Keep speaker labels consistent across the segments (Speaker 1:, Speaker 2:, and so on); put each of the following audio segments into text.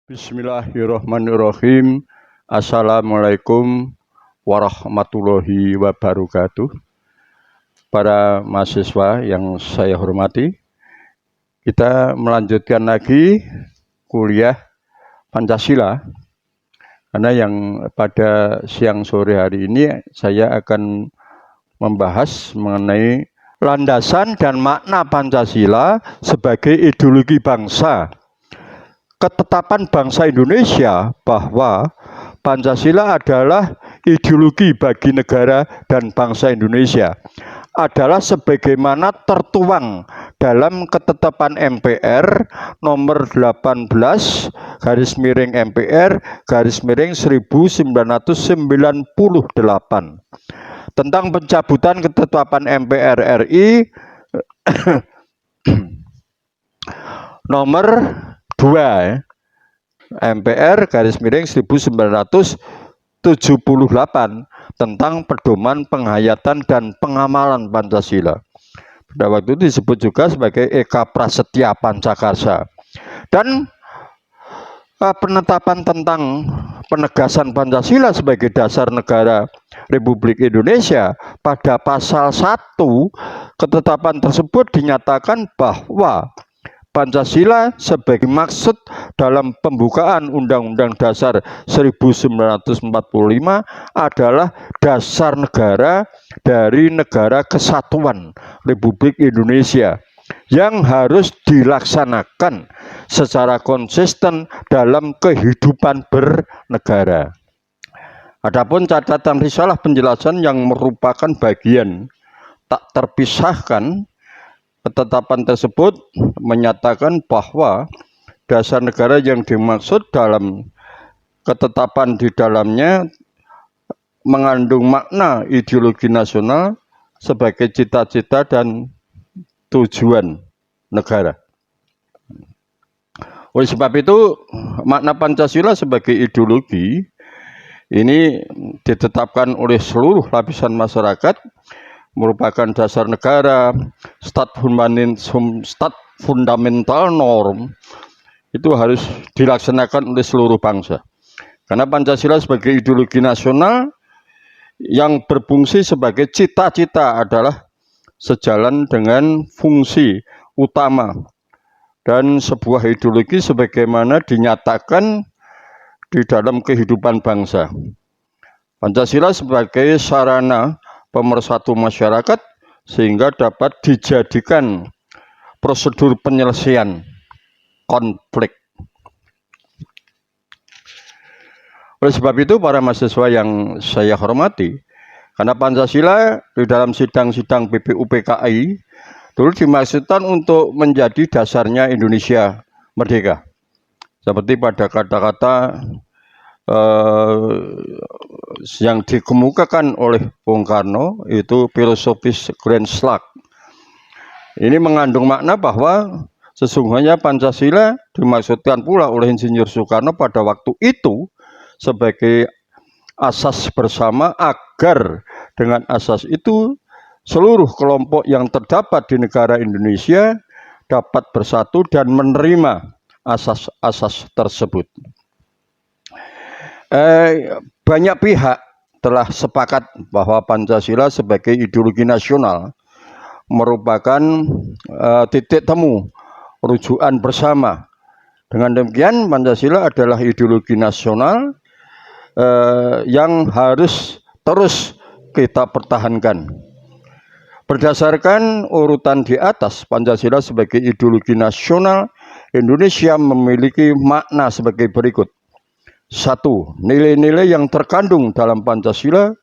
Speaker 1: Bismillahirrahmanirrahim. Assalamualaikum warahmatullahi wabarakatuh. Para mahasiswa yang saya hormati, kita melanjutkan lagi kuliah Pancasila. Karena yang pada siang sore hari ini saya akan membahas mengenai landasan dan makna Pancasila sebagai ideologi bangsa. Ketetapan bangsa Indonesia bahwa Pancasila adalah ideologi bagi negara dan bangsa Indonesia adalah sebagaimana tertuang dalam ketetapan MPR nomor 18 garis miring MPR garis miring 1998 tentang pencabutan ketetapan MPR RI nomor 2 MPR garis miring 1978 tentang pedoman penghayatan dan pengamalan Pancasila. Pada waktu itu disebut juga sebagai Eka Prasetya Pancakarsa. Dan penetapan tentang penegasan Pancasila sebagai dasar negara Republik Indonesia pada pasal 1 ketetapan tersebut dinyatakan bahwa Pancasila sebagai maksud dalam pembukaan Undang-Undang Dasar 1945 adalah dasar negara dari negara kesatuan Republik Indonesia yang harus dilaksanakan secara konsisten dalam kehidupan bernegara. Adapun catatan risalah penjelasan yang merupakan bagian tak terpisahkan ketetapan tersebut menyatakan bahwa dasar negara yang dimaksud dalam ketetapan di dalamnya mengandung makna ideologi nasional sebagai cita-cita dan tujuan negara. Oleh sebab itu, makna Pancasila sebagai ideologi ini ditetapkan oleh seluruh lapisan masyarakat, merupakan dasar negara, stat fundamental norm, itu harus dilaksanakan oleh seluruh bangsa. Karena Pancasila sebagai ideologi nasional yang berfungsi sebagai cita-cita adalah sejalan dengan fungsi utama dan sebuah ideologi sebagaimana dinyatakan di dalam kehidupan bangsa. Pancasila sebagai sarana pemersatu masyarakat sehingga dapat dijadikan prosedur penyelesaian konflik. Oleh sebab itu, para mahasiswa yang saya hormati, karena Pancasila di dalam sidang-sidang BPUPKI dulu dimaksudkan untuk menjadi dasarnya Indonesia merdeka. Seperti pada kata-kata yang dikemukakan oleh Bung Karno, itu filosofis Grand Slam. Ini mengandung makna bahwa sesungguhnya Pancasila dimaksudkan pula oleh Insinyur Soekarno pada waktu itu sebagai asas bersama agar dengan asas itu seluruh kelompok yang terdapat di negara Indonesia dapat bersatu dan menerima asas-asas tersebut. Banyak pihak telah sepakat bahwa Pancasila sebagai ideologi nasional merupakan titik temu rujukan bersama. Dengan demikian, Pancasila adalah ideologi nasional yang harus terus kita pertahankan. Berdasarkan urutan di atas, Pancasila sebagai ideologi nasional Indonesia memiliki makna sebagai berikut. 1. Nilai-nilai yang terkandung dalam Pancasila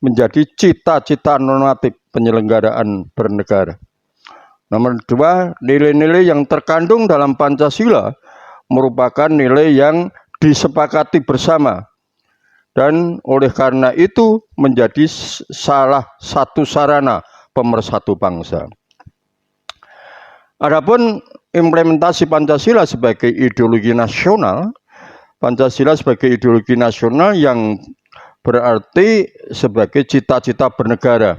Speaker 1: menjadi cita-cita normatif penyelenggaraan bernegara. Nomor 2, nilai-nilai yang terkandung dalam Pancasila merupakan nilai yang disepakati bersama dan oleh karena itu menjadi salah satu sarana pemersatu bangsa. Adapun implementasi Pancasila sebagai ideologi nasional, Pancasila sebagai ideologi nasional yang berarti sebagai cita-cita bernegara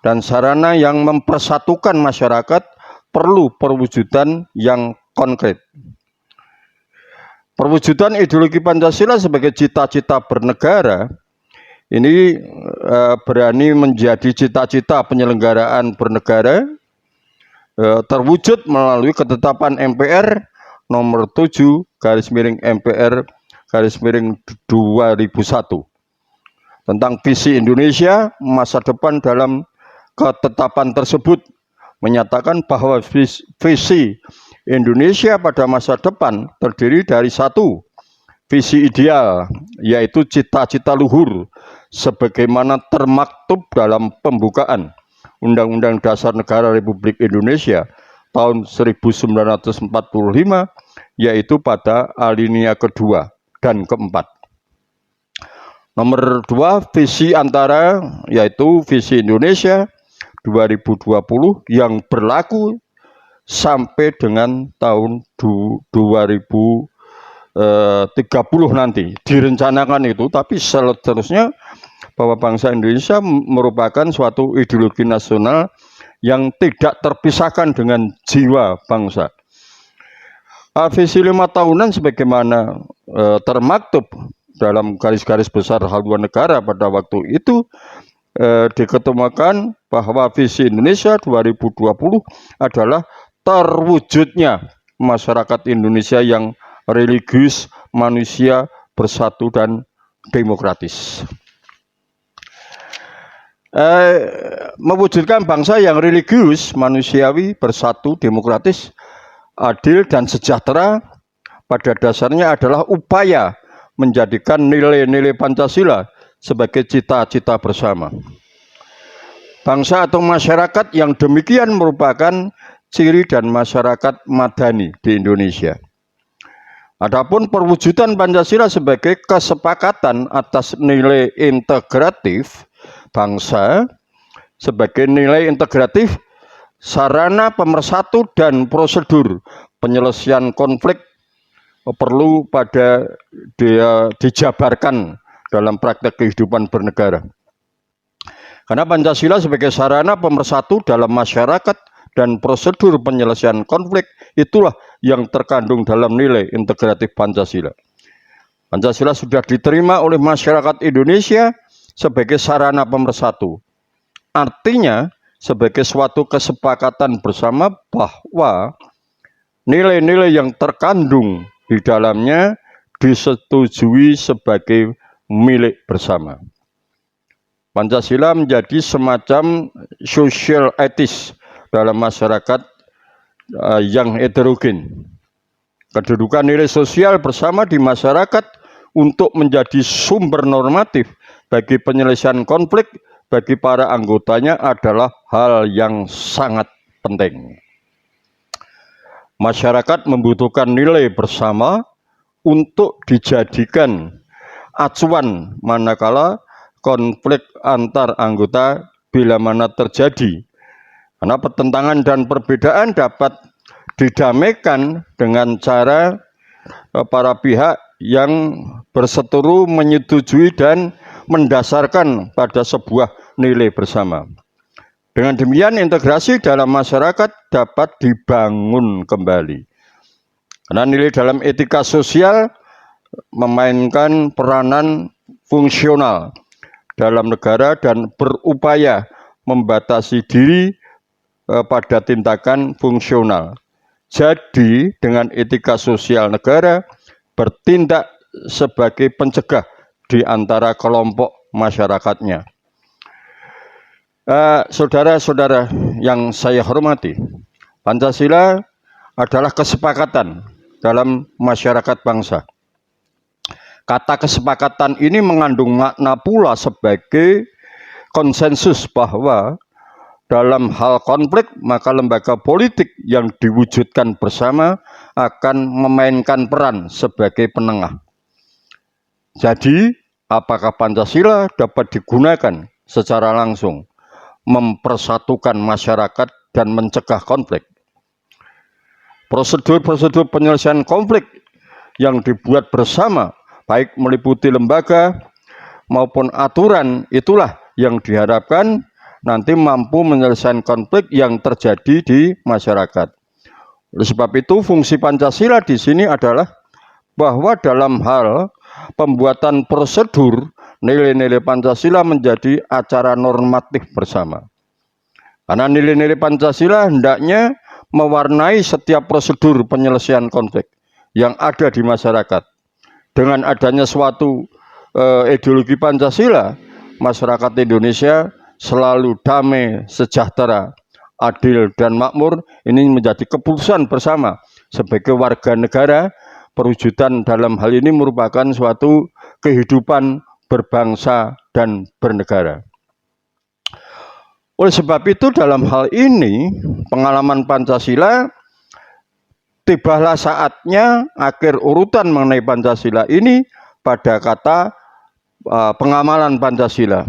Speaker 1: dan sarana yang mempersatukan masyarakat perlu perwujudan yang konkret. Perwujudan ideologi Pancasila sebagai cita-cita bernegara ini berani menjadi cita-cita penyelenggaraan bernegara terwujud melalui ketetapan MPR nomor 7/MPR/2001 tentang visi Indonesia masa depan. Dalam ketetapan tersebut menyatakan bahwa visi Indonesia pada masa depan terdiri dari satu, visi ideal, yaitu cita-cita luhur sebagaimana termaktub dalam pembukaan Undang-Undang Dasar Negara Republik Indonesia tahun 1945, yaitu pada alinea kedua dan keempat. Nomor 2, visi antara, yaitu visi Indonesia 2020 yang berlaku sampai dengan tahun 2030 nanti. Direncanakan itu, tapi seterusnya bahwa bangsa Indonesia merupakan suatu ideologi nasional yang tidak terpisahkan dengan jiwa bangsa. Visi 5 tahunan sebagaimana termaktub dalam garis-garis besar haluan negara pada waktu itu diketemukan bahwa visi Indonesia 2020 adalah terwujudnya masyarakat Indonesia yang religius, manusia, bersatu, dan demokratis. Mewujudkan bangsa yang religius, manusiawi, bersatu, demokratis, adil, dan sejahtera pada dasarnya adalah upaya menjadikan nilai-nilai Pancasila sebagai cita-cita bersama. Bangsa atau masyarakat yang demikian merupakan ciri dan masyarakat madani di Indonesia. Adapun perwujudan Pancasila sebagai kesepakatan atas nilai integratif bangsa, sebagai nilai integratif, sarana pemersatu dan prosedur penyelesaian konflik perlu pada dijabarkan dalam praktek kehidupan bernegara. Karena Pancasila sebagai sarana pemersatu dalam masyarakat dan prosedur penyelesaian konflik itulah yang terkandung dalam nilai integratif Pancasila. Pancasila sudah diterima oleh masyarakat Indonesia sebagai sarana pemersatu. Artinya sebagai suatu kesepakatan bersama bahwa nilai-nilai yang terkandung di dalamnya disetujui sebagai milik bersama. Pancasila menjadi semacam social etis dalam masyarakat yang heterogen. Kedudukan nilai sosial bersama di masyarakat untuk menjadi sumber normatif bagi penyelesaian konflik bagi para anggotanya adalah hal yang sangat penting. Masyarakat membutuhkan nilai bersama untuk dijadikan acuan manakala konflik antar anggota bila mana terjadi. Karena pertentangan dan perbedaan dapat didamaikan dengan cara para pihak yang berseteru menyetujui dan mendasarkan pada sebuah nilai bersama. Dengan demikian integrasi dalam masyarakat dapat dibangun kembali. Karena nilai dalam etika sosial memainkan peranan fungsional dalam negara dan berupaya membatasi diri pada tindakan fungsional. Jadi dengan etika sosial negara bertindak sebagai pencegah di antara kelompok masyarakatnya. Saudara-saudara yang saya hormati, Pancasila adalah kesepakatan dalam masyarakat bangsa. Kata kesepakatan ini mengandung makna pula sebagai konsensus bahwa dalam hal konflik maka lembaga politik yang diwujudkan bersama akan memainkan peran sebagai penengah. Jadi, apakah Pancasila dapat digunakan secara langsung mempersatukan masyarakat dan mencegah konflik? Prosedur-prosedur penyelesaian konflik yang dibuat bersama, baik meliputi lembaga maupun aturan, itulah yang diharapkan nanti mampu menyelesaikan konflik yang terjadi di masyarakat. Oleh sebab itu, fungsi Pancasila di sini adalah bahwa dalam hal pembuatan prosedur, nilai-nilai Pancasila menjadi acara normatif bersama. Karena nilai-nilai Pancasila hendaknya mewarnai setiap prosedur penyelesaian konflik yang ada di masyarakat. Dengan adanya suatu ideologi Pancasila, masyarakat Indonesia selalu damai, sejahtera, adil, dan makmur. Ini menjadi keputusan bersama sebagai warga negara. Perwujudan dalam hal ini merupakan suatu kehidupan berbangsa dan bernegara. Oleh sebab itu dalam hal ini pengalaman Pancasila, tibalah saatnya akhir urutan mengenai Pancasila ini pada kata pengamalan Pancasila.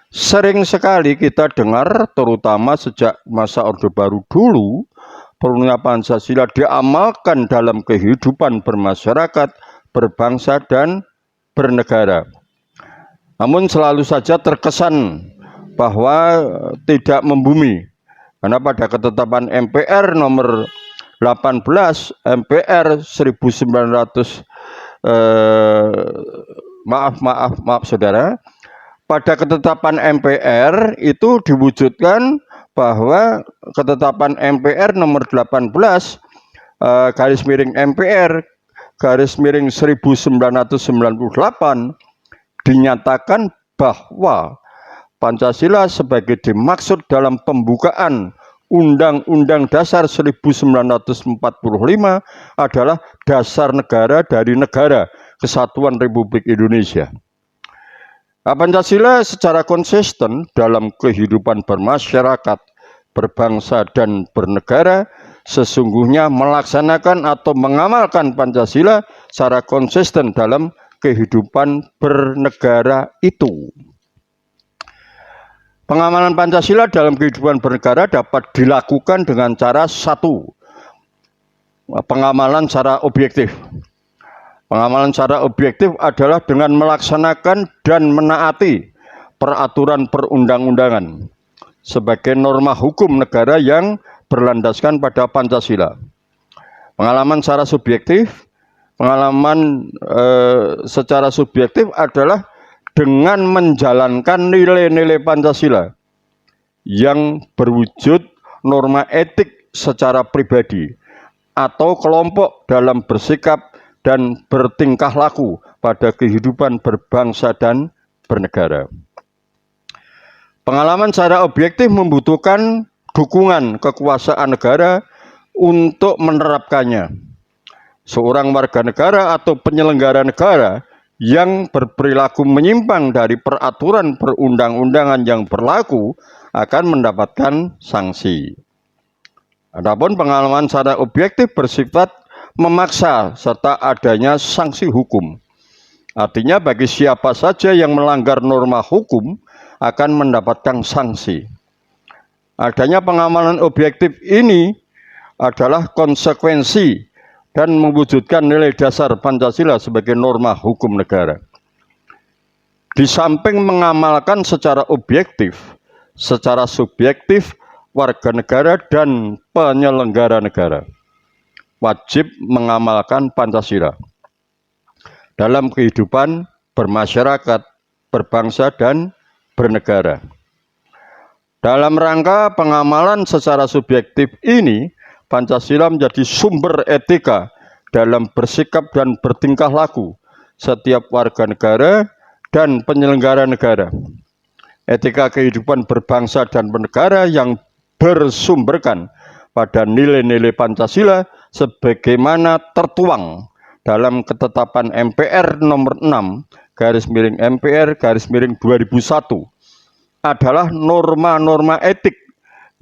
Speaker 1: Sering sekali kita dengar, terutama sejak masa Orde Baru dulu, perlunya Pancasila diamalkan dalam kehidupan bermasyarakat, berbangsa, dan bernegara. Namun selalu saja terkesan bahwa tidak membumi. Karena pada ketetapan MPR nomor 18, MPR 1900, maaf saudara, pada ketetapan MPR itu diwujudkan bahwa ketetapan MPR nomor 18 garis miring MPR garis miring 1998 dinyatakan bahwa Pancasila sebagai dimaksud dalam pembukaan Undang-Undang Dasar 1945 adalah dasar negara dari Negara Kesatuan Republik Indonesia. Pancasila secara konsisten dalam kehidupan bermasyarakat, berbangsa, dan bernegara sesungguhnya melaksanakan atau mengamalkan Pancasila secara konsisten dalam kehidupan bernegara itu. Pengamalan Pancasila dalam kehidupan bernegara dapat dilakukan dengan cara satu, pengamalan secara objektif. Pengamalan secara objektif adalah dengan melaksanakan dan menaati peraturan perundang-undangan sebagai norma hukum negara yang berlandaskan pada Pancasila. Pengalaman secara subjektif, secara subjektif adalah dengan menjalankan nilai-nilai Pancasila yang berwujud norma etik secara pribadi atau kelompok dalam bersikap dan bertingkah laku pada kehidupan berbangsa dan bernegara. Pengalaman secara objektif membutuhkan dukungan kekuasaan negara untuk menerapkannya. Seorang warga negara atau penyelenggara negara yang berperilaku menyimpang dari peraturan perundang-undangan yang berlaku akan mendapatkan sanksi. Adapun pengalaman secara objektif bersifat memaksa serta adanya sanksi hukum. Artinya bagi siapa saja yang melanggar norma hukum akan mendapatkan sanksi. Adanya pengamalan objektif ini adalah konsekuensi dan mewujudkan nilai dasar Pancasila sebagai norma hukum negara. Di samping mengamalkan secara objektif, secara subjektif warga negara dan penyelenggara negara wajib mengamalkan Pancasila dalam kehidupan bermasyarakat, berbangsa, dan bernegara. Dalam rangka pengamalan secara subjektif ini, Pancasila menjadi sumber etika dalam bersikap dan bertingkah laku setiap warga negara dan penyelenggara negara. Etika kehidupan berbangsa dan bernegara yang bersumberkan pada nilai-nilai Pancasila sebagaimana tertuang dalam ketetapan MPR nomor 6 garis miring MPR garis miring 2001 adalah norma-norma etik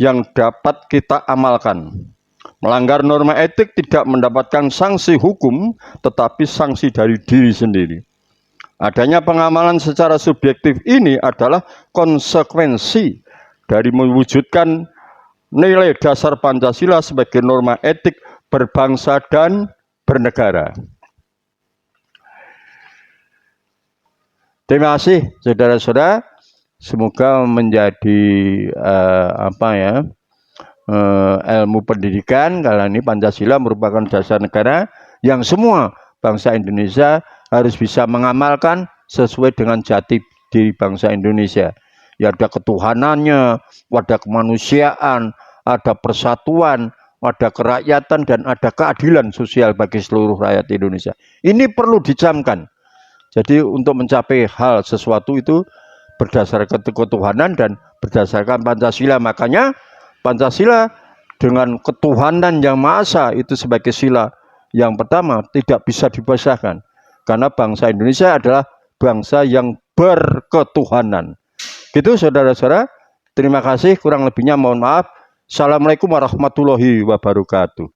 Speaker 1: yang dapat kita amalkan. Melanggar norma etik tidak mendapatkan sanksi hukum, tetapi sanksi dari diri sendiri. Adanya pengamalan secara subjektif ini adalah konsekuensi dari mewujudkan nilai dasar Pancasila sebagai norma etik berbangsa dan bernegara. Terima kasih saudara-saudara. Semoga menjadi ilmu pendidikan. Kali ini Pancasila merupakan dasar negara yang semua bangsa Indonesia harus bisa mengamalkan sesuai dengan jati diri bangsa Indonesia. Ya, ada ketuhanannya, ada kemanusiaan, ada persatuan, ada kerakyatan, dan ada keadilan sosial bagi seluruh rakyat Indonesia. Ini perlu dicamkan. Jadi untuk mencapai hal sesuatu itu berdasarkan ketuhanan dan berdasarkan Pancasila. Makanya Pancasila dengan ketuhanan yang Maha Esa itu sebagai sila yang pertama tidak bisa dipisahkan. Karena bangsa Indonesia adalah bangsa yang berketuhanan. Gitu saudara-saudara. Terima kasih, kurang lebihnya mohon maaf. Assalamualaikum warahmatullahi wabarakatuh.